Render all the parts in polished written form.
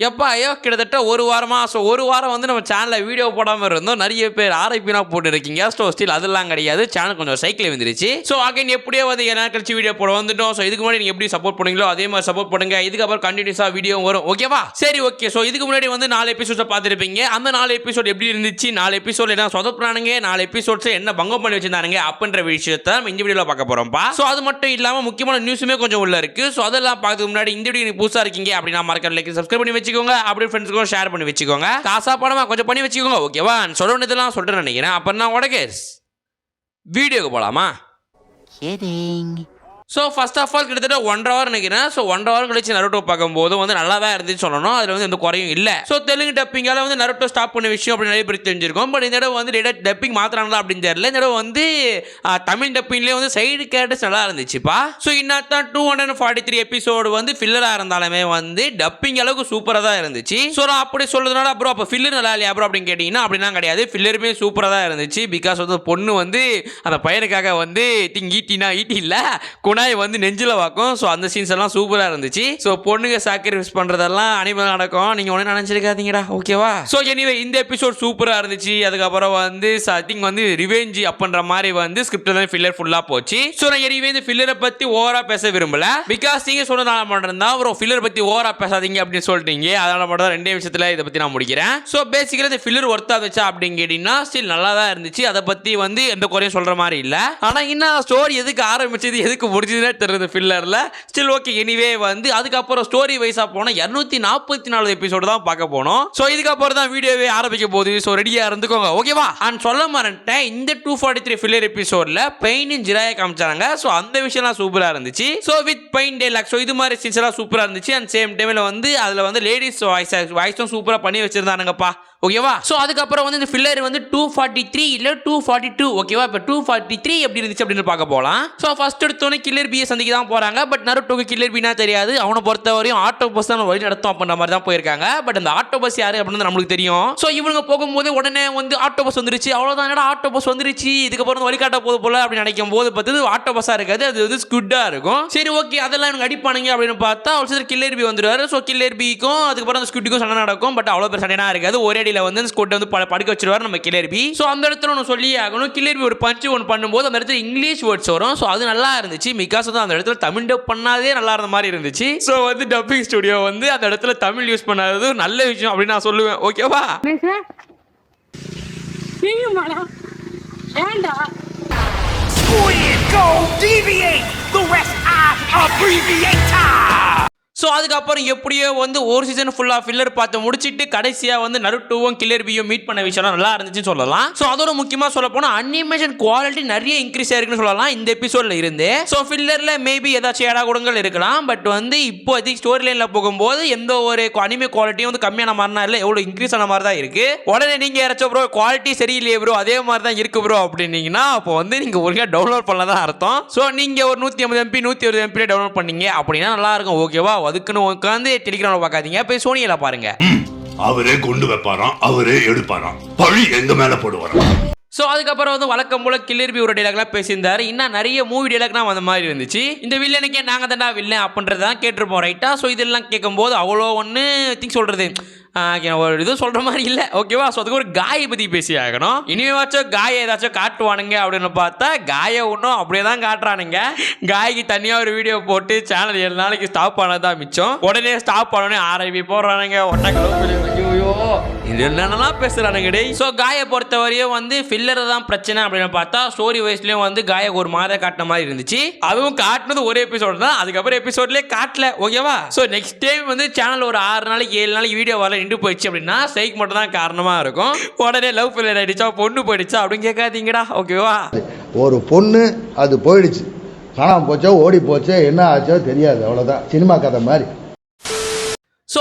எப்பா ஐயோ கிட்டத்தட்ட ஒரு வாரமா ஒரு வாரம் வந்து நம்ம சேனலில் வீடியோ போடாமல் இருந்தோம். நிறைய பேர் ஆர்ஐபினா போட்டுருக்கீங்க. ஸ்டில் அதெல்லாம் கிடையாது. சேனல் கொஞ்சம் சைக்கிள் வந்துருச்சு. அகைன் எப்படியோ வந்து என்ன கழிச்சு வீடியோ போட வந்துட்டோம். இதுக்கு முன்னாடி நீங்கள் எப்படி சப்போர்ட் பண்ணீங்களோ அதே மாதிரி சப்போர்ட் பண்ணுங்க. இதுக்கப்புறம் கண்டினியூஸாக வீடியோ வரும். ஓகேவா? சரி, ஓகே. இதுக்கு முன்னாடி வந்து 4 எபிசோட்ஸை பார்த்துருப்பீங்க. அந்த 4 எபிசோட் எப்படி இருந்துச்சு, 4 எபிசோட் என்ன சொதப்புறானுங்க, 4 எபிசோட்ஸ் என்ன பங்கம் பண்ணி வச்சிருந்தானுங்க அப்படின்ற விஷயத்தை நம்ம இந்த வீடியோவில் பார்க்க போகிறோம்ப்பா. அது மட்டும் இல்லாமல் முக்கியமான நியூஸுமே கொஞ்சம் உள்ள இருக்கு. அதெல்லாம் பார்க்கறதுக்கு முன்னாடி இந்த வீடியோ புதுசாக இருக்கீங்க அப்படின்னா மறக்காம லைக் சப்ஸ்கிரைப் பண்ணி வச்சுக்கோங்க. அப்படி ஃப்ரெண்ட்ஸ்க்கும் ஷேர் பண்ணி வச்சுக்கோங்க. காசா பணமா கொஞ்சம் பண்ணி வச்சுக்கோங்க. ஓகேவா? சொல்ல வேண்டியதெல்லாம் சொல்றேன் நினைக்கிறேன். அப்ப நான் உடனே வீடியோக்கு போலாமா? ஃபர்ஸ்ட் ஆஃப் ஆல் கிட்டத்தட்ட 1.5 hour நினைக்கிறேன். 1.5 hour கழிச்சு நருட்டோ பார்க்கும்போது வந்து நல்லா தான் இருந்துச்சு சொல்லணும். அதில் வந்து எந்த குறையும் இல்லை. தெலுங்கு டப்பிங்கால வந்து நருட்டோ ஸ்டாப் பண்ண விஷயம் அப்படி நிறைய பேர் தெரிஞ்சிருக்கும். பட் இந்த தடவை வந்து டேரக்ட் டப்பிங் மாத்திராங்களா அப்படின்னு தெரியல. இந்த தடவை வந்து தமிழ் டப்பிங்லேயே வந்து சைடு கேரக்டர்ஸ் நல்லா இருந்துச்சுப்பா. இன்னத்தான் 243 எபிசோடு வந்து ஃபில்லராக இருந்தாலுமே வந்து டப்பிங் அளவுக்கு சூப்பராக தான் இருந்துச்சு. நான் அப்படி சொல்றதுனால அப்புறம் அப்போ ஃபில்லர் நல்லா இல்லையா அப்புறம் அப்படின்னு கேட்டிங்கன்னா அப்படின்னா கிடையாது. ஃபில்லருமே சூப்பராக தான் இருந்துச்சு. பிகாஸ் வந்து பொண்ணு வந்து அந்த பையனுக்காக வந்து ஈட்டி இல்லை குணாய் வந்து நெஞ்சில் வாக்கும். அந்த சீன்ஸ் எல்லாம் சூப்பராக இருந்துச்சு. பொண்ணுங்க சாக்ரிஃபைஸ் பண்ணுறதெல்லாம் அனிமல் நடக்கும். நீங்கள் ஒன்றும் நினச்சிருக்காதீங்கடா. ஓகேவா? எனிவே இந்த எபிசோட் சூப்பராக இருந்துச்சு. அதுக்கப்புறம் வந்து ஐ திங்க் வந்து ரிவெஞ்ச் அப்படின்ற மாதிரி வந்து ஸ்கிரிப்டில் தான் ஃபில்லர் ஃபுல்லாக போச்சு. நான் எனிவே இந்த ஃபில்லரை பற்றி ஓவராக பேச விரும்பல. பிகாஸ் நீங்கள் சொன்னதால மட்டும் தான் ஒரு ஃபில்லர் பற்றி ஓவராக பேசாதீங்க அப்படின்னு சொல்லிட்டீங்க. அதனால மட்டும் தான் 2 விஷயத்தில் இதை பற்றி நான் முடிக்கிறேன். பேசிக்கலி இந்த ஃபில்லர் ஒர்த்தாக இருந்துச்சா அப்படின்னு கேட்டிங்கன்னா ஸ்டில் நல்லா தான் இருந்துச்சு. அதை பற்றி வந்து எந்த குறையும் சொல்கிற மாதிரி இல்லை. ஆனால் இன்னும் ஸ்டோரி எதுக்கு ஆரம்பிச்சது எதுக்கு முடிச்சதுன்னே தெரியுது ஃபில்லரில். Still okay. எனிவே வந்து அதுக்கப்புறம் ஸ்டோரி வைஸாக போனால் 244 எபிசோடு தான் பார்க்க போனோம். இதுக்கப்புறம் தான் வீடியோவே ஆரம்பிக்க போகுது. ரெடியாக இருந்துக்கோங்க. ஓகேவா? அண்ட் சொல்ல மாட்டேன், இந்த 243 ஃபில்லர் எபிசோடில் பெயின் ஜிராயை காமிச்சாங்க. அந்த விஷயம்லாம் சூப்பராக இருந்துச்சு. வித் பெயின் டைலாக் இது மாதிரி சீன்ஸ் எல்லாம் சூப்பராக இருந்துச்சு. அண்ட் சேம் டைமில் வந்து அதில் வந்து லேடிஸ் வாய்ஸும் சூப்பராக பண்ணி வச்சிருந்தானுங்கப்பா. ஓகேவா? அதுக்கப்புறம் வந்து இந்த ஃபில்லர் வந்து 243 இல்லை 242. ஓகேவா? இப்போ 243 எப்படி இருந்துச்சு அப்படின்னு பார்க்க போகலாம். ஃபர்ஸ்ட் எடுத்தோன்னே கில்லர் பியை சந்திக்க தான் போகிறாங்க. பட் நருட்டோக்கு கில்லர் பின்னா தெரியாது. அவனை பொறுத்தவரையும் ஆட்டோபஸ் தான் வழி நடத்தும் அப்படின்ற மாதிரி தான் போயிருக்காங்க. பட் அந்த ஆட்டோபஸ் யாரு அப்படின்னு நம்மளுக்கு தெரியும். இவங்க போகும்போது உடனே வந்து ஆட்டோபஸ் வந்துருச்சு. அவ்வளோதான், என்னடா ஆட்டோபஸ் வந்துருச்சு, இதுக்கப்புறம் வழிகாட்ட போது போல அப்படின்னு நினைக்கும் போது பார்த்து ஆட்டோபஸாக இருக்காது. அது வந்து ஸ்குட்டாக இருக்கும். சரி, ஓகே, அதெல்லாம் எனக்கு அடிப்பானுங்க அப்படின்னு பார்த்தா ஒரு சில கில்லர் பி வந்துடுவாரு. கில்லர் பிக்கும் அதுக்கப்புறம் அந்த ஸ்குட்டுக்கும் சண்டை நடக்கும். பட் அவ்வளோ பேர் சண்டைனா இருக்காது. ஒரே வந்து ஸ்கூட்டை வந்து படுக்க வச்சிருவாரு நம்ம கில்லர் பி. அந்த இடத்துல ஒன்று சொல்லி ஆகணும். கில்லர் பி ஒரு பஞ்சு ஒன்று பண்ணும்போது அந்த இடத்துல இங்கிலீஷ் வேர்ட்ஸ் வரும். அது நல்லா இருந்துச்சு. பிகாஸ் வந்து அந்த இடத்துல தமிழ் டப் பண்ணாதே நல்லா இருந்த மாதிரி இருந்துச்சு. வந்து டப்பிங் ஸ்டுடியோ வந்து அந்த இடத்துல தமிழ் யூஸ் பண்ணாதது நல்ல விஷயம் அப்படின்னு நான் சொல்லுவேன். ஓகேவா? அதுக்கப்புறம் எப்படியோ வந்து ஒரு சீசன் ஃபுல்லாக ஃபில்லர் பார்த்து முடிச்சிட்டு கடைசியாக வந்து நருட்டோவும் கில்லர் பியும் மீட் பண்ண விஷயம் நல்லா இருந்துச்சுன்னு சொல்லலாம். அதோட முக்கியமாக சொல்ல போனால் அனிமேஷன் குவாலிட்டி நிறைய இன்க்ரீஸ் ஆயிருக்குன்னு சொல்லலாம் இந்த எபிசோடில் இருந்து. ஃபில்லரில் மேபி ஏதாச்சும் ஏடாகுடங்கள் இருக்கலாம். பட் வந்து இப்போ அதிக ஸ்டோரி லைனில் போகும்போது எந்த ஒரு அனிமே குவாலிட்டியும் வந்து கம்மியான மாதிரினா இல்லை, எவ்வளோ இன்க்ரீஸ் ஆன மாதிரி தான் இருக்கு. உடனே நீங்கள் யாராச்சும் ப்ரோ குவாலிட்டி சரியில்லையே ப்ரோ அதே மாதிரி தான் இருக்கு ப்ரோ அப்படின்னீங்கன்னா அப்போ வந்து நீங்கள் ஒழுங்காக டவுன்லோட் பண்ண தான் அர்த்தம். நீங்கள் ஒரு 150 MB 120 MB டவுன்லோட் பண்ணீங்க அப்படின்னா நல்லா இருக்கும். ஓகேவா? அதுக்குன்னு உட்காந்து டெலிகிராம்ல பார்க்காதீங்க, போய் சோனியில பாருங்க. அவரே கொண்டு வைப்பாராம், அவரே எடுப்பாராம், பழி எங்க மேல போடுவாராம். அதுக்கப்புறம் வந்து வழக்கம் போல கில்லர் பி ஒரு டைலாக்லாம் பேசியிருந்தாரு. இன்னும் நிறைய மூவி டைலாக்லாம் வந்த மாதிரி இருந்துச்சு. இந்த வில்லனுக்கே நாங்கள் தாண்டா வில்லன் அப்படின்றதான் கேட்டிருப்போம், ரைட்டா? இதெல்லாம் கேட்கும்போது அவ்வளோ ஒன்று திங்க் சொல்றது ஒரு இது சொல்கிற மாதிரி இல்லை. ஓகேவா? அதுக்கு ஒரு காயை பற்றி பேசி ஆகணும். இனிமேவாச்சும் காயை ஏதாச்சும் காட்டுவானுங்க அப்படின்னு பார்த்தா காயை ஒன்றும் அப்படியே தான் காட்டுறானுங்க. காய்க்கு தனியாக ஒரு வீடியோ போட்டு சேனல் 7 நாளைக்கு ஸ்டாப் பண்ணதான் மிச்சம். உடனே ஸ்டாப் பண்ணோடனே RIP போடுறானுங்க. இது என்னென்னலாம் பேசுகிறானுங்க டே. காயை பொறுத்தவரையும் வந்து ஃபில்லர் தான் பிரச்சனை அப்படின்னு பார்த்தா ஸ்டோரி வைஸ்லேயும் வந்து காயை ஒரு மாதிரி காட்டின மாதிரி இருந்துச்சு. அதுவும் காட்டினது ஒரு எபிசோடு தான். அதுக்கப்புறம் எபிசோட்லேயே காட்டல. ஓகேவா? நெக்ஸ்ட் டைம் வந்து சேனல் ஒரு 6 நாளைக்கு 7 நாளைக்கு வீடியோ வரல நின்று போயிடுச்சு அப்படின்னா ஸ்ட்ரைக் மட்டும் தான் காரணமாக இருக்கும். உடனே லவ் ஃபெயிலியர் ஆயிடுச்சா, பொண்ணு போயிடுச்சா அப்படின்னு கேட்காதீங்கடா. ஓகேவா? ஒரு பொண்ணு அது போயிடுச்சு, காணாமல் போச்சோ ஓடி போச்சோ என்ன ஆச்சோ தெரியாது, அவ்வளோதான், சினிமா கதை மாதிரி.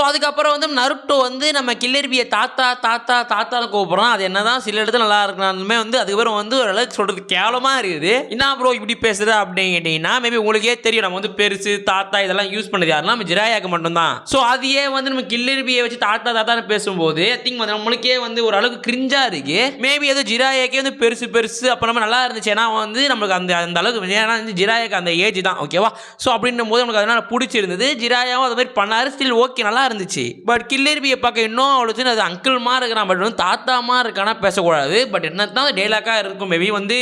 அதுக்கப்புறம் வந்து நருட்டோ வந்து நம்ம கில்லர் பியை தாத்தா தாத்தா தாத்தான்னு கூப்பிட்றோம். அது என்னதான் சில இடத்துல நல்லா இருக்கனாலுமே வந்து அதுக்கப்புறம் வந்து ஓரளவுக்கு சொல்கிறது கேவலமாக இருக்குது. என்ன ப்ரோ இப்படி பேசுகிற அப்படின்னு கேட்டிங்கன்னா மேபி உங்களுக்கே தெரியும். நம்ம வந்து பெருசு தாத்தா இதெல்லாம் யூஸ் பண்ணது யாருன்னா நம்ம ஜிராயாக்கு மட்டும்தான். அதையே வந்து நம்ம கில்லர் பியை வச்சு தாத்தா தாத்தான்னு பேசும்போது ஐ திங்க் வந்து நம்மளுக்கே வந்து ஒரு அளவுக்கு கிரிஞ்சாக இருக்கு. மேபி ஏதோ ஜிராயாக்கே வந்து பெருசு பெருசு அப்போ நம்ம நல்லா இருந்துச்சு. ஏன்னா வந்து நம்மளுக்கு அந்த அளவுக்கு ஏன்னா வந்து ஜிராயாக்கு அந்த ஏஜ் தான். ஓகேவா? அப்படின்னும் போது நமக்கு அதனால் பிடிச்சிருந்தது. ஜிராயாவும் அது மாதிரி பண்ணாரு. ஸ்டில் ஓகே நல்லா இருந்துச்சு. பட் கில்லர்பியை பார்க்க இன்னும் அவ்வளோ அது அங்கிள்மா இருக்கிறான், பட் வந்து தாத்தாமா இருக்கானா பேசக்கூடாது. பட் என்ன தான் டேலாக்காக இருக்கும், மேபி வந்து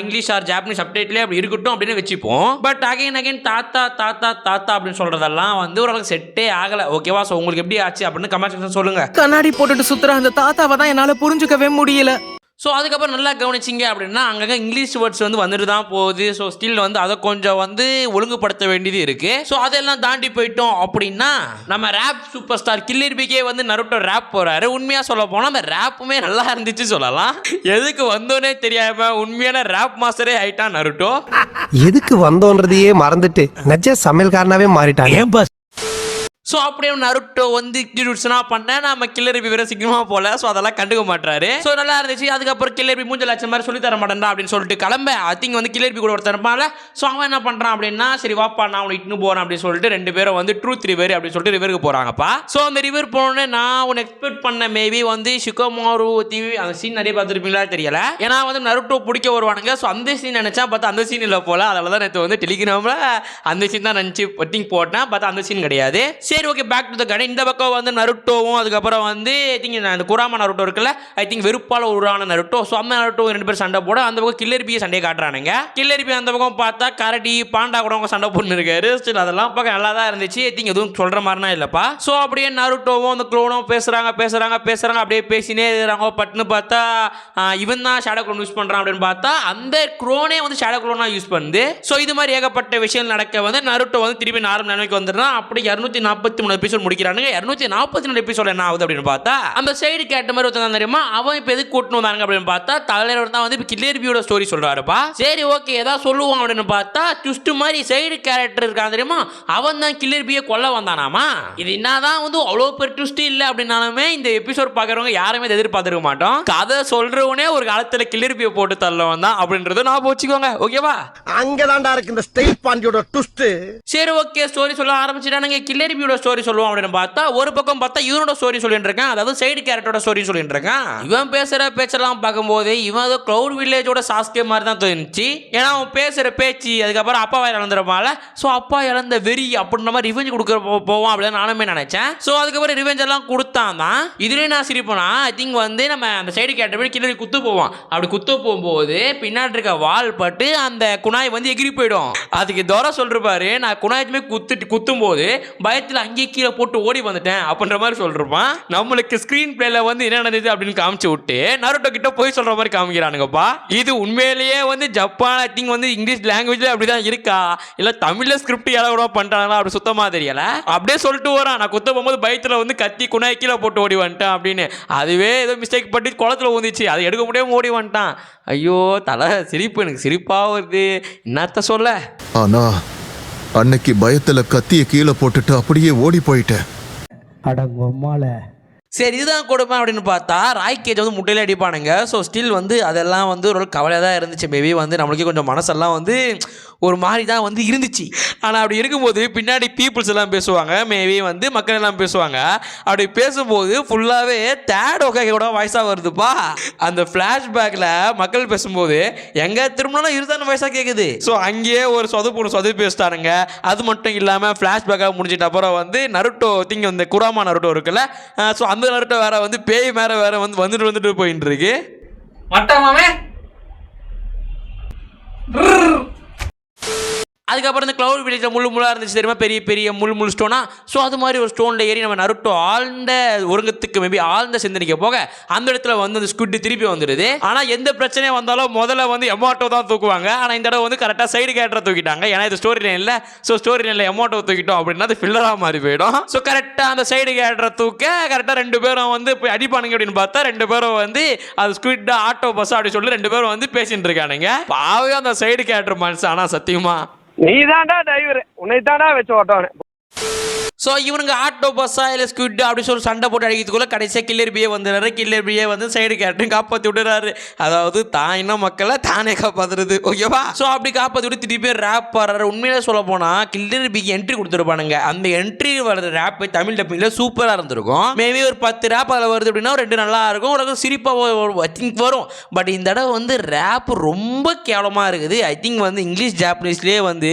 இங்கிலீஷ் ஆர் ஜாப்பனீஸ் சப்டைட்டிலே அப்படி இருக்கட்டும் அப்படின்னு வச்சுப்போம். பட் அகைன் தாத்தா தாத்தா தாத்தா அப்படின்னு சொல்றதெல்லாம் வந்து ஓரளவுக்கு செட்டே ஆகலை. ஓகேவா? ஸோ உங்களுக்கு எப்படி ஆச்சு அப்படின்னு கமெண்ட் செக்ஷன் சொல்லுங்க. கண்ணாடி போட்டுட்டு சுத்துற அந்த தாத்தாவை தான் என்னால புரிஞ்சுக்கவே முடியல. ஸோ அதுக்கப்புறம் நல்லா கவனிச்சிங்க அப்படின்னா அங்கங்கே இங்கிலீஷ் வேர்ட்ஸ் வந்து வந்துட்டு தான் போகுது. ஸோ ஸ்டில் வந்து அதை கொஞ்சம் வந்து ஒழுங்குபடுத்த வேண்டியது இருக்குது. ஸோ அதெல்லாம் தாண்டி போயிட்டோம் அப்படின்னா நம்ம ரேப் சூப்பர் ஸ்டார் கில்லர்பிக்கே வந்து நருட்டோ ரேப் போகிறாரு. உண்மையாக சொல்ல போனால் அந்த ரேப்புமே நல்லா இருந்துச்சு சொல்லலாம். எதுக்கு வந்தோன்னே தெரியாமல் உண்மையான ரேப் மாஸ்டரே ஆயிட்டான் நருட்டோ. எதுக்கு வந்தோன்றதையே மறந்துட்டு நெஜ சமையல்காரனாவே மாறிட்டான். ஸோ அப்படியே நருட்டோ வந்து இன்ட்ரடியூஷனாக பண்ண நம்ம கில்லர்பி வேற சீக்கிரமாக போல. ஸோ அதெல்லாம் கண்டுக்க மாட்டாரு. ஸோ நல்லா இருந்துச்சு. அதுக்கப்புறம் கில்லர்பி மூஞ்சல் லட்சம் மாதிரி சொல்லி தர மாட்டேன்டா அப்படின்னு சொல்லிட்டு கிளம்ப ஐ திங்க் வந்து கில்லர்பி கூட ஒருத்தர் இருப்பான்ல. ஸோ அவன் என்ன பண்ணுறான் அப்படின்னா சரி வாப்பா நான் உனக்கு இட்டுன்னு போகிறேன் அப்படின்னு சொல்லிட்டு ரெண்டு பேரும் வந்து ட்ரூத் ரிவர் அப்படின்னு சொல்லிட்டு ரிவருக்கு போகிறாங்கப்பா. ஸோ அந்த ரிவர் போனோடனே நான் உன்னை எக்ஸ்பெக்ட் பண்ண மேபி வந்து ஷிகோமாரு டிவி அந்த சீன் நிறைய பார்த்துருப்பீங்களா தெரியல. ஏன்னா வந்து நருட்டோ பிடிக்க வருவானுங்க. ஸோ அந்த சீன் நினச்சா பார்த்தா அந்த சீன் இல்லை போல. அதில் தான் நேற்று வந்து டெலிகிராமில் அந்த சீன் தான் நினச்சி பட்டிங் போட்டேன். பார்த்தா அந்த சீன் கிடையாது. சரி ஓகே பேக் டு த கன். இந்த பக்கம் வந்து நருட்டோவும் அதுக்கப்புறம் வந்து ஐ திங்க் அந்த குராமா நருட்டோ இருக்குல்ல, ஐ திங்க் வெறுப்பால உருவான நருட்டோ. ஸோ அந்த நருட்டோ ரெண்டு பேரும் சண்டை போட அந்த பக்கம் கில்லர்பியை சண்டையை காட்டுறானுங்க. கில்லர்பி அந்த பக்கம் பார்த்தா கரடி பாண்டா கூட அவங்க சண்டை போட்டு இருக்காரு. ஸ்டில் அதெல்லாம் பார்க்க நல்லா தான் இருந்துச்சு. ஐ திங்க் எதுவும் சொல்ற மாதிரினா இல்லப்பா. ஸோ அப்படியே நருட்டோவும் அந்த க்ளோனும் பேசுறாங்க அப்படியே பேசினே இருக்கிறாங்க. பட்டுன்னு பார்த்தா இவன் தான் ஷேடோ க்ளோன் யூஸ் பண்றான் அப்படின்னு பார்த்தா அந்த க்ளோனே வந்து ஷேடோ க்ளோனா யூஸ் பண்ணுது. ஸோ இது மாதிரி ஏகப்பட்ட விஷயம் நடக்க வந்து நருட்டோ வந்து திருப்பி நார்மல் நிலைமைக்கு வந்துடுறான். அப்படி 243 எபிசோட் முடிக்கிறானுங்க. 244 எபிசோட் என்ன ஆகுது அப்படின்னு பார்த்தா அந்த சைடு கேட்ட மாதிரி ஒருத்தன் தெரியுமா அவன் இப்போ எதுக்கு கூட்டின்னு வந்தாங்க அப்படின்னு பார்த்தா தலைவர் தான் வந்து இப்போ கில்லர்பியோட ஸ்டோரி சொல்றாருப்பா. சரி ஓகே ஏதாவது சொல்லுவான் அப்படின்னு பார்த்தா ட்விஸ்ட் மாதிரி சைடு கேரக்டர் இருக்கான் தெரியுமா அவன் தான் கில்லர்பியை கொல்ல வந்தானாமா. இது என்னதான் வந்து அவ்வளோ பெரிய ட்விஸ்ட் இல்லை அப்படின்னாலுமே இந்த எபிசோட் பார்க்குறவங்க யாருமே எதிர்பார்த்துருக்க மாட்டோம். கதை சொல்றவனே ஒரு காலத்தில் கில்லர்பியை போட்டு தள்ளவன் தான் அப்படின்றத நான் வச்சுக்கோங்க. ஓகேவா? அங்கதான்டா இருக்கு இந்த ஸ்டைல் பாண்டியோட ட்விஸ்ட். சரி ஓகே ஸ்டோரி சொல்ல ஆரம்பிச்சிட்டானுங்க. கில்லர்பியோட ஸ்டோரி சொல்லுவோம் அப்படின்னு பார்த்தா ஒரு பக்கம் பார்த்தா இவனோட ஸ்டோரி சொல்லிட்டு இருக்கான். அதாவது சைடு கேரக்டரோட ஸ்டோரி சொல்லிட்டு இருக்கான். இவன் பேசுற பேச்செல்லாம் பார்க்கும்போது இவன் ஏதோ கிளவுட் வில்லேஜோட சாஸ்கே மாதிரி தான் தோணுச்சு. ஏன்னா அவன் பேசுற பேச்சு அதுக்கப்புறம் அப்பா இழந்துருப்பால. ஸோ அப்பா இழந்த வெறி அப்படின்ற மாதிரி ரிவெஞ்ச் கொடுக்க போவான் அப்படின்னு நானுமே நினைச்சேன். ஸோ அதுக்கப்புறம் ரிவெஞ்ச் எல்லாம் கொடுத்தான் தான். இதுலேயே நான் சிரிப்பேனா ஐ திங்க் வந்து நம்ம அந்த சைடு கேரக்டர் கில்லரி குத்து போவான். அப்படி குத்து போகும்போது பின்னாடி இருக்க வால் பட்டு அந்த குணாய் வந்து எகிரி போயிடும். அதுக்கு தோர சொல்றாரு நான் குணாயத்துமே குத்தும் போது பயத்தில் அங்கேயே கீழே போட்டு ஓடி வந்துட்டேன் அப்படின்ற மாதிரி சொல்றான். நம்மளுக்கு ஸ்கிரீன் பிளேல வந்து என்ன நடந்தது அப்படின்னு காமிச்சு விட்டு நருட்டோ கிட்ட போய் சொல்ற மாதிரி காமிக்கிறானுங்கப்பா. இது உண்மையிலேயே வந்து ஜப்பான் ஐ திங்க் வந்து இங்கிலீஷ் லாங்குவேஜ்ல அப்படிதான் இருக்கா இல்ல தமிழ்ல ஸ்கிரிப்ட் யாரோ பண்றாங்களா அப்படி சுத்தமா தெரியல. அப்படியே சொல்லிட்டு வரான் நான் குத்த போகும்போது பயத்துல வந்து கத்தி குணாய் கீழே போட்டு ஓடி வந்துட்டான் அப்படின்னு. அதுவே ஏதோ மிஸ்டேக் பட்டு குளத்துல ஊந்துச்சு. அதை எடுக்க முடியாம ஓடி வந்துட்டான். ஐயோ தலை சிரிப்பு எனக்கு சிரிப்பா வருது. என்னத்த சொல்ல. ஆனா அன்னைக்கு பயத்துல கத்திய கீழே போட்டுட்டு அப்படியே ஓடி போயிட்டேன். சரி இதுதான் கொடுப்பேன் அப்படின்னு பார்த்தா ராய்கேஜ் வந்து முட்டையில அடிப்பானுங்க. ஸோ ஸ்டில் வந்து அதெல்லாம் வந்து ஒரு கவலையாக தான் இருந்துச்சு. மேபி வந்து நம்மளுக்கே கொஞ்சம் மனசெல்லாம் வந்து ஒரு மாதிரி தான் வந்து இருந்துச்சு. ஆனால் அப்படி இருக்கும்போது பின்னாடி பீப்புள்ஸ் எல்லாம் பேசுவாங்க. மேபி வந்து மக்கள் எல்லாம் பேசுவாங்க. அப்படி பேசும்போது ஃபுல்லாகவே தேட் ஓகே கூட வாய்ஸாக வருதுப்பா. அந்த ஃப்ளாஷ்பேக்கில் மக்கள் பேசும்போது எங்கே திரும்பினாலும் இருதான வாய்ஸாக கேட்குது. ஸோ அங்கேயே ஒரு சொதப்பு பேசிட்டானுங்க. அது மட்டும் இல்லாமல் ஃப்ளாஷ்பேக்காக முடிஞ்சிட்ட அப்புறம் வந்து நருட்டோ திங்க இந்த குராமா நருட்டோ இருக்குல்ல. ஸோ அந்த நருட்டோ வேற வந்து பேய் மேலே வேற வந்து வந்துட்டு போயிட்டு இருக்கு. மட்டமாமே அதுக்கப்புறம் இந்த கிளவுட் வில்லேஜில் முள்ளாக இருந்துச்சு தெரியுமா பெரிய பெரிய முள் ஸ்டோனா. ஸோ அது மாதிரி ஒரு ஸ்டோனில் ஏறி நம்ம நருட்டோ ஆழ்ந்த ஒருங்கத்துக்கு மேபி ஆழ்ந்த சிந்தனைக்கு போக அந்த இடத்துல வந்து அந்த ஸ்குட் திருப்பி வந்துடுது. ஆனால் எந்த பிரச்சனையும் வந்தாலும் முதல்ல வந்து எமோட்டோ தான் தூக்குவாங்க. ஆனால் இந்த தடவை வந்து கரெக்டாக சைடு கேரக்டரை தூக்கிட்டாங்க. ஏன்னா இது ஸ்டோரி லைன் இல்லை. ஸோ ஸ்டோரி லைனில் எமோட்டோ தூக்கிட்டோம் அப்படின்னா அது ஃபில்லராக மாறி போயிடும். ஸோ கரெக்டாக அந்த சைடு கேரக்டரை தூக்க கரெக்டாக ரெண்டு பேரும் வந்து போய் அடிப்பானுங்க அப்படின்னு பார்த்தா ரெண்டு பேரும் வந்து அது ஸ்குட் ஆட்டோ பஸ் அப்படி சொல்லி ரெண்டு பேரும் வந்து பேசிட்டு இருக்கானுங்க. பாவே அந்த சைடு கேரக்டர் மனுஷன். ஆனால் சத்தியமா நீ தாண்டா டிரைவர் உன்னை தாண்டா வச்சு ஓட்டவனே. ஸோ இவனுங்க ஆட்டோ பஸ்ஸா இல்லை ஸ்குட் அப்படி சொல்லி சண்டை போட்டு அடிக்கிறதுக்குள்ள கடைசியாக கில்லர்பியே வந்துடுறாரு. கில்லர்பியே வந்து சைடு கேரக்டரையும் காப்பாற்றி விடுறாரு. அதாவது தான் இன்னும் மக்களை தானே காப்பாற்றுறது. ஓகேவா? ஸோ அப்படி காப்பாற்றி விட்டு திருப்பி ரேப் பாடுறாரு. உண்மையிலே சொல்ல போனால் கில்லர்பிக்கு என்ட்ரி கொடுத்துருப்பானுங்க. அந்த என்ட்ரி வர ரேப் தமிழ் டப்பிங்கில் சூப்பராக இருந்திருக்கும். மேபி ஒரு 10 ரேப் அதில் வருது அப்படின்னா 2 நல்லா இருக்கும். ஒரு சிரிப்பாக ஐ திங்க் வரும். பட் இந்த தடவை வந்து ரேப் ரொம்ப கேவலமாக இருக்குது. ஐ திங்க் வந்து இங்கிலீஷ் ஜாப்பனீஸ்லேயே வந்து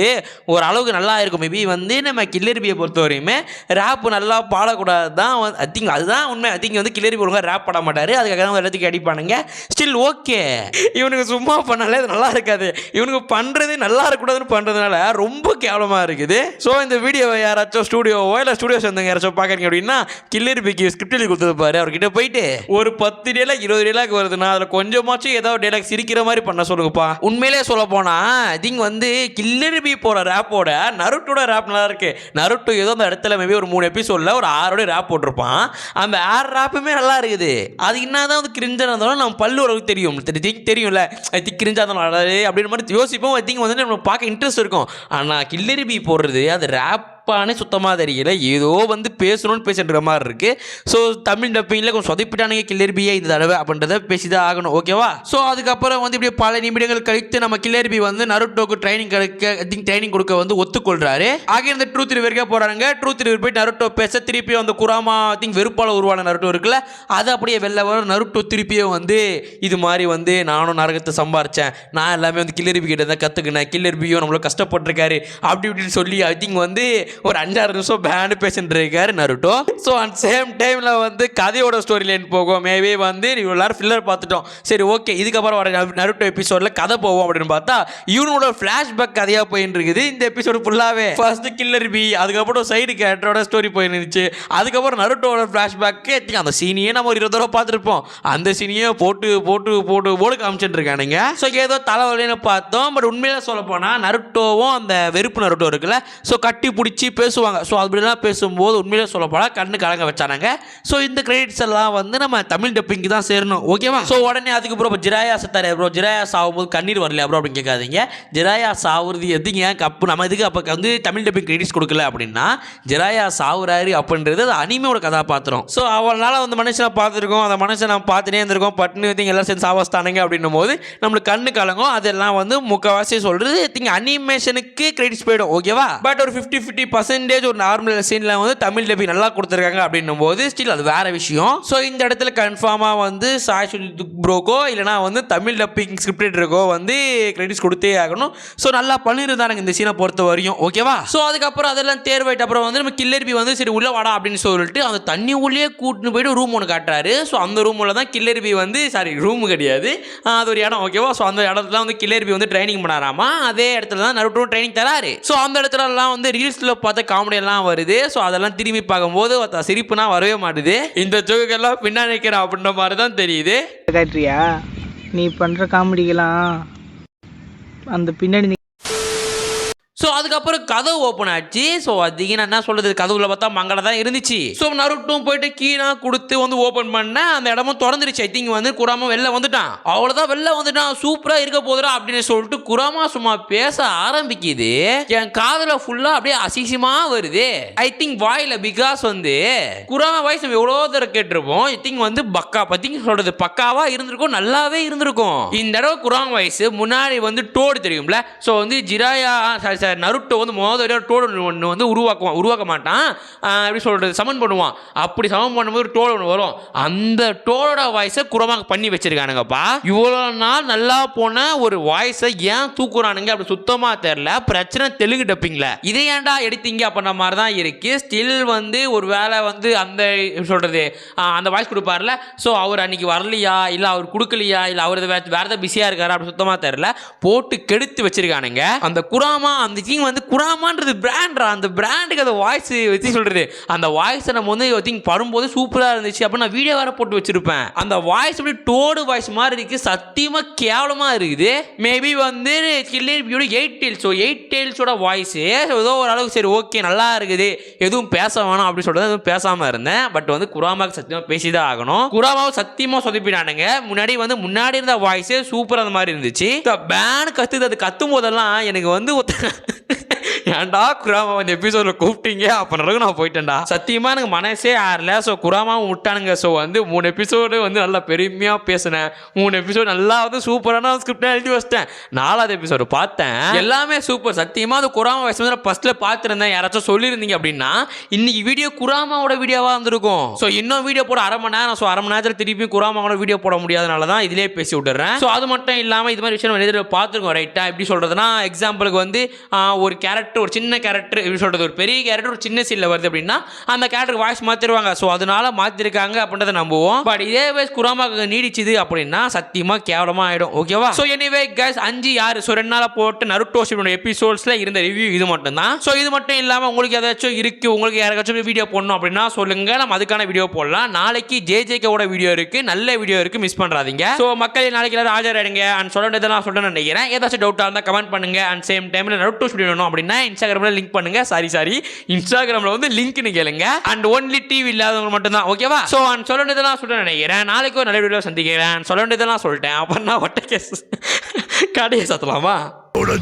ஒரு அளவுக்கு நல்லா இருக்கும். மேபி வந்து நம்ம கில்லர்பியை பொறுத்த வரையுமே ரேப் நல்லா பாடக்கூடாது தான் ஐ திங்க் அதுதான் உண்மை. ஐ திங்க் வந்து கில்லரிபி ஒழுங்காக ரேப் பாட மாட்டார், அதுக்காக தான் எல்லாத்துக்கும் அடிப்பானுங்க. ஸ்டில் ஓகே, இவனுக்கு சும்மா பண்ணாலே அது நல்லா இருக்காது, இவனுக்கு பண்ணுறது நல்லா இருக்கக்கூடாதுன்னு பண்ணுறதுனால ரொம்ப கேவலமாக இருக்குது. ஸோ இந்த வீடியோவை யாராச்சும் ஸ்டூடியோவோ இல்லை ஸ்டூடியோ சேர்ந்தவங்க யாராச்சும் பார்க்குறீங்க அப்படின்னா கில்லரிபிக்கு ஸ்கிரிப்ட் எழுதி கொடுத்துருப்பாரு, அவர்கிட்ட போயிட்டு ஒரு 10 டேலாக் 20 டேலாக் வருதுன்னா அதில் கொஞ்சமாச்சும் ஏதாவது டேலாக் சிரிக்கிற மாதிரி பண்ண சொல்லுங்கப்பா. உண்மையிலே சொல்ல போனா திங் வந்து கில்லரிபி போற ரேப்போட நருட்டோட ரேப் நல்லா இருக்கு. நருட்டோ ஏதோ அந்த இடத்துல மேபி ஒரு 3 எபிசோட்ல ஒரு 6 ரேப் போட்டிருப்பான், அந்த 6 ரேப்புமே நல்லா இருக்குது. அது என்னதான் வந்து கிரிஞ்சா இருந்தாலும் நம்ம பல்லு அளவுக்கு தெரியும்ல, கிரிஞ்சா இருந்தாலும் அப்படின்னு மாதிரி யோசிப்போம். ஐ திங்க் வந்து நம்ம பார்க்க இன்ட்ரெஸ்ட் இருக்கும். ஆனால் கில்லரிபி போடுறது அது ரேப் சுத்தமாக தெரியல, ஏதோ வந்து பேசணும்னு பேசிட்டு மாதிரி இருக்கு. ஸோ தமிழ் டப்பிங்கில் கொஞ்சம் சொதப்பிட்டானுங்க கில்லரிபியை இந்த தடவை அப்படின்றத பேசிதான் ஆகணும், ஓகேவா? ஸோ அதுக்கப்புறம் வந்து இப்படி பல நிமிடங்கள் கழித்து நம்ம கில்லரிபி வந்து நருட்டோக்கு ட்ரைனிங் கொடுக்க வந்து ஒத்துக்கொள்றாரு. ஆகிய இந்த ட்ரூத் ரிவர்க்கே போறாங்க. ட்ரூத் ரிவர் போய் நருட்டோ பேச திருப்பி அந்த குராமா திங்க் வெறுப்பால உருவான நருட்டோ இருக்குல்ல, அது அப்படியே வெளில வரும். நருட்டோ திருப்பியும் வந்து இது மாதிரி வந்து நானும் நரகத்தை சம்பாரிச்சேன், நான் எல்லாமே வந்து கில்லரிபி கிட்ட தான் கற்றுக்கினேன், கில்லரிபியும் நம்மள கஷ்டப்பட்டிருக்காரு அப்படி இப்படின்னு சொல்லி ஐ திங்க் வந்து ஒரு 5-6 நிமிஷம் பேண்டு பேசிட்டு இருக்காரு நருட்டோ. ஸோ அட் சேம் டைமில் வந்து கதையோட ஸ்டோரி லைன் போகும். மேபி வந்து எல்லாரும் ஃபில்லர் பார்த்துட்டோம், சரி ஓகே இதுக்கப்புறம் வர நருட்டோ எபிசோடில் கதை போவோம் அப்படின்னு பார்த்தா இவனோட ஃப்ளாஷ்பேக் கதையாக போயின்னு இருக்குது இந்த எபிசோடு ஃபுல்லாகவே. ஃபர்ஸ்ட் கில்லரிபி, அதுக்கப்புறம் சைடு கேரக்டரோட ஸ்டோரி போயிருந்துச்சு, அதுக்கப்புறம் நருட்டோட ஃப்ளாஷ்பேக்கு அந்த சீனியே நம்ம ஒரு 20 தடவை பார்த்துருப்போம், அந்த சீனியே போட்டு போட்டு போட்டு போடு காமிச்சிட்டு இருக்கானுங்க. ஸோ ஏதோ தலைவலின்னு பார்த்தோம். பட் உண்மையில சொல்ல போனால் நருட்டோவும் அந்த வெறுப்பு நருட்டோ இருக்குல்ல, ஸோ கட்டி பிடிச்சி பேசுவாங்க. ஸோ அப்படிலாம் பேசும்போது உண்மையிலே சொல்ல போனால் கண்ணு கலங்க வச்சானாங்க. ஸோ இந்த கிரெடிட்ஸ் எல்லாம் வந்து நம்ம தமிழ் டப்பிங்கு தான் சேரணும், ஓகேவா? ஸோ உடனே அதுக்கப்புறம் ஜிராயா செத்தாரு ப்ரோ, ஜிராயா சாகும்போது கண்ணீர் வரல ப்ரோ அப்படின்னு கேட்காதீங்க. ஜிராயா சாவுறது எதுங்க கப்பு, நம்ம இதுக்கு அப்போ வந்து தமிழ் டப்பிங் கிரெடிட்ஸ் கொடுக்கல அப்படின்னா ஜிராயா சாவுறாரு அப்படின்றது அது அனிமையோட கதாபாத்திரம். ஸோ அவளால் வந்து மனுஷனை பார்த்துருக்கோம், அந்த மனுஷன் நம்ம பார்த்துட்டே இருந்திருக்கோம், பட்டுன்னு வந்து எல்லாம் சேர்ந்து சாவஸ்தானுங்க அப்படின்னும் போது நம்மளுக்கு கண்ணு கலங்கும். அதெல்லாம் வந்து முக்கால்வாசி சொல்கிறது திங்க அனிமேஷனுக்கு கிரெடிட்ஸ் போயிடும், ஓகேவா? பட் ஒரு 50% ஒரு நார்மல் சீனில் வந்து தமிழ் டப்பிங் நல்லா கொடுத்துருக்காங்க அப்படின்னும் போது ஸ்டில் அது வேற விஷயம். ஸோ இந்த இடத்துல கன்ஃபார்மாக வந்து சாய் சுஜித் ப்ரோக்கோ இல்லைனா வந்து தமிழ் டப்பிங் ஸ்கிரிப்ட் ரைட்டருக்கோ வந்து கிரெடிட்ஸ் கொடுத்தே ஆகணும். ஸோ நல்லா பண்ணியிருந்தாங்க இந்த சீனை பொறுத்த வரையும், ஓகேவா? ஸோ அதுக்கப்புறம் அதெல்லாம் தேர்வாயிட்ட அப்புறம் வந்து நம்ம கில்லரிபி வந்து சரி உள்ள வாடா அப்படின்னு சொல்லிட்டு அந்த தண்ணி உள்ளே கூட்டின்னு போயிட்டு ரூம் ஒன்று காட்டுறாரு. ஸோ அந்த ரூமில் தான் கில்லரிபி வந்து சாரி ரூம் கிடையாது, அது ஒரு இடம், ஓகேவா? ஸோ அந்த இடத்துல வந்து கில்லரிபி வந்து ட்ரைனிங் பண்ணாராமா, அதே இடத்துல தான் நருட்டோ ட்ரைனிங் தராரு. ஸோ அந்த இடத்துலலாம் வந்து ரீல்ஸில் பார்த்த காமெடி எல்லாம் வருது. ஸோ அதெல்லாம் திரும்பி பார்க்கும்போது சிரிப்புனா வரவே மாட்டுது, இந்த ஜோக்கெல்லாம் பின்னாடி நிற்கிறேன் அப்படின்ற மாதிரி தான் தெரியுது. காட்டுறியா நீ பண்ற காமெடிக்கெல்லாம் அந்த பின்னாடி. ஸோ அதுக்கப்புறம் கதவு ஓப்பன் ஆச்சு. ஸோ அதிகம் நான் என்ன சொல்கிறது, கதவுல பார்த்தா மங்கள தான் இருந்துச்சு. ஸோ நருட்டும் போயிட்டு கீழே கொடுத்து வந்து ஓப்பன் பண்ண அந்த இடமும் திறந்துருச்சு. ஐ திங்க் வந்து குராமா வெளில வந்துட்டான், அவ்வளோதான் வெளில வந்துட்டான், சூப்பராக இருக்க போதுடா அப்படின்னு சொல்லிட்டு குராமா சும்மா பேச ஆரம்பிக்குது. என் காதில் ஃபுல்லாக அப்படியே அசிசமாக வருது. ஐ திங்க் வாயில் பிகாஸ் வந்து குராமா வாய்ஸ் நம்ம எவ்வளோ தடவை கேட்டிருப்போம். ஐ திங்க் வந்து பக்கா பத்தி சொல்கிறது பக்காவாக இருந்திருக்கும், நல்லாவே இருந்திருக்கும். இந்த தடவை குராமா வாய்ஸ் முன்னாடி வந்து டோடு தெரியும்ல. ஸோ வந்து ஜிராயா நருட்டோ வந்து முதல்ல டோடு ஒன்று வந்து உருவாக்க மாட்டான், எப்படி சொல்கிறது சமன் பண்ணுவான். அப்படி சமன் பண்ணும்போது ஒரு டோடு ஒன்று வரும், அந்த டோடோட வாய்ஸை குரமாக பண்ணி வச்சிருக்கானுங்கப்பா. இவ்வளோ நாள் நல்லா போன ஒரு வாய்ஸை ஏன் தூக்குறானுங்க அப்படி சுத்தமாக தெரில. பிரச்சனை தெலுங்கு டப்பிங்கில் இதை ஏன்டா எடுத்தீங்க அப்படின்ற மாதிரி தான் இருக்கு. ஸ்டில் வந்து ஒரு வேலை வந்து அந்த சொல்கிறது அந்த வாய்ஸ் கொடுப்பார்ல, ஸோ அவர் அன்னைக்கு வரலையா இல்லை அவர் கொடுக்கலையா இல்லை அவர் வேறு ஏதாவது பிஸியாக இருக்காரா அப்படி சுத்தமாக தெரில, போட்டு கெடுத்து வச்சிருக்கானுங்க. அந்த குராமா அந்த திங் வந்து குராமான்றது பிராண்ட்ரா, அந்த பிராண்டுக்கு அந்த வாய்ஸ் வச்சு சொல்கிறது, அந்த வாய்ஸை நம்ம வந்து திங்க் படும்போது சூப்பராக இருந்துச்சு அப்போ நான் வீடியோ வேறு போட்டு வச்சிருப்பேன். அந்த வாய்ஸ் அப்படி டோடு வாய்ஸ் மாதிரி இருக்குது, சத்தியமாக கேவலமாக இருக்குது. மேபி வந்து கில்லரிபியோட 8 Tails, ஸோ 8 Tailsோட வாய்ஸு ஏதோ ஒரு அளவுக்கு சரி ஓகே நல்லா இருக்குது, எதுவும் பேச வேணாம் அப்படின்னு சொல்கிறது எதுவும் பேசாமல் இருந்தேன். பட் வந்து குராமாவுக்கு சத்தியமாக பேசி தான் ஆகணும். குராமாவை சத்தியமாக சொதப்பினானுங்க. முன்னாடி இருந்த வாய்ஸே சூப்பராக அந்த மாதிரி இருந்துச்சு. பேன் கத்துது, அது கத்தும் போதெல்லாம் எனக்கு வந்து ஏன்டா குராமா இந்த எபிசோடில் கூப்பிட்டீங்க அப்படின்றதுக்கு நான் போயிட்டேன்டா. சத்தியமாக எனக்கு மனசே ஆறல. ஸோ குராமாவும் விட்டானுங்க. ஸோ வந்து 3 எபிசோடு வந்து நல்லா பெருமையாக பேசினேன், 3 எபிசோடு நல்லா வந்து சூப்பரான ஸ்கிரிப்டாக எழுதி வச்சிட்டேன். 4வது எபிசோடு பார்த்தேன், எல்லாமே சூப்பர். சத்தியமாக அது குராமா வயசு வந்து ஃபஸ்ட்டில் பார்த்துருந்தேன். யாராச்சும் சொல்லியிருந்தீங்க அப்படின்னா இன்னைக்கு வீடியோ குராமாவோட வீடியோவாக இருந்திருக்கும். ஸோ இன்னும் வீடியோ போட அரை மணி நேரம். ஸோ அரை மணி நேரத்தில் திருப்பி குராமாவோட வீடியோ போட முடியாதனால தான் இதிலே பேசி விட்டுறேன். ஸோ அது மட்டும் இல்லாமல் இது மாதிரி விஷயம் நம்ம பார்த்துருக்கோம் ரைட்டாக. எப்படி சொல்கிறதுனா எக்ஸாம்பிளுக்கு வந்து ஒரு கேரக்டர் கேரக்டர் ஒரு சின்ன கேரக்டர் எப்படி சொல்கிறது ஒரு பெரிய கேரக்டர் ஒரு சின்ன சீனில் வருது அப்படின்னா அந்த கேரக்டர் வாய்ஸ் மாற்றிடுவாங்க. ஸோ அதனால மாற்றிருக்காங்க அப்படின்றத நம்புவோம். பட் இதே வயசு குராமாக்கு நீடிச்சுது அப்படின்னா சத்தியமாக கேவலமாக ஆகிடும். ஓகேவா? ஸோ எனிவே கைஸ் 5 யார் ஸோ 2 நாளாக போட்டு நருட்டோ ஷிப்னோட எபிசோட்ஸில் இருந்த ரிவ்யூ இது மட்டும் தான். ஸோ இது மட்டும் இல்லாமல் உங்களுக்கு ஏதாச்சும் இருக்குது உங்களுக்கு யாராச்சும் வீடியோ போடணும் அப்படின்னா சொல்லுங்க, நம்ம அதுக்கான வீடியோ போடலாம். நாளைக்கு ஜேஜேக்கோட வீடியோ இருக்குது, நல்ல வீடியோ இருக்குது, மிஸ் பண்ணுறாதீங்க. ஸோ மக்கள் நாளைக்கு எல்லாரும் ஆஜராயிடுங்க. அண்ட் சொல்ல வேண்டியதெல்லாம் சொல்லிட்டு நினைக்கிறேன். ஏதாச்சும் டவுட்டாக இருந்தால் கமெண்ட் பண்ணுங்க. அண்ட் சேம் டைமில் நருட்டோ வீடியோ வேணும் அப்படின்னா இன்ஸ்டாகிராமில் லிங்க் பண்ணுங்க. சாரி இன்ஸ்டாகிராமில் வந்து லிங்க்னு கேளுங்க. அண்ட் ஒன்லி டிவி இல்லாதவங்க மட்டும் தான். ஓகேவா? ஸோ அண்ட் சொல்ல வேண்டியதெல்லாம் சொல்ல நினைக்கிறேன். நாளைக்கு ஒரு நல்ல வீடியோ சந்திக்கிறேன். சொல்ல வேண்டியதெல்லாம் சொல்லிட்டேன். அப்படின்னா ஒட்டை கேஸ் கடையை சாத்தலாமா?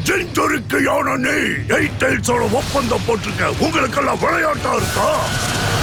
செஞ்சுரிக்கு யானை நீ 8 டைல்ஸோட ஒப்பந்தம் போட்டிருக்க, உங்களுக்கெல்லாம் விளையாட்டா இருக்கா?